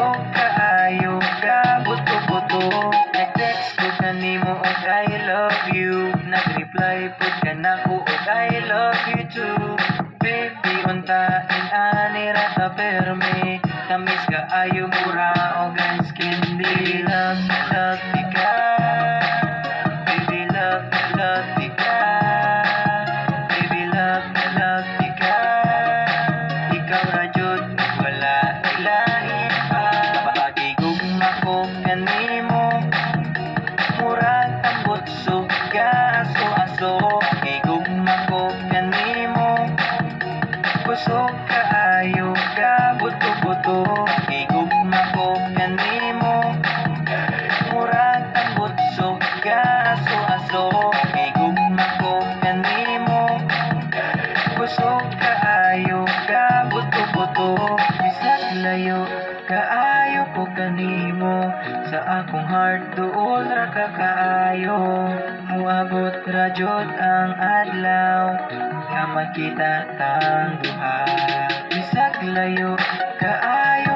Kusog kaayo ka buto-buto. Nag-text ko kanimo og I love you. Nag-reply pud ka nako og I love you too. Baby untain ani ra ta perme. Tamis kaayo mura og ice candy. Love ka. Baby love ka. Baby love ka. Ikaw ra jud wala ilahin pa. Pagigugma ko kanimo murag ambot suga aso-aso. Pagigugma ko kanimo kusog kaayo ka buto-buto. Pagigugma ko kanimo murag ambot suga aso-aso. Pagigugma ko kanimo kusog kaayo ka buto-buto. Bisag layo kaayo ko kanimo sa akong heart duol ra ka kaayo. Muabot ra jud ang adlaw nga magkita tang duha. Bisag layo kaayo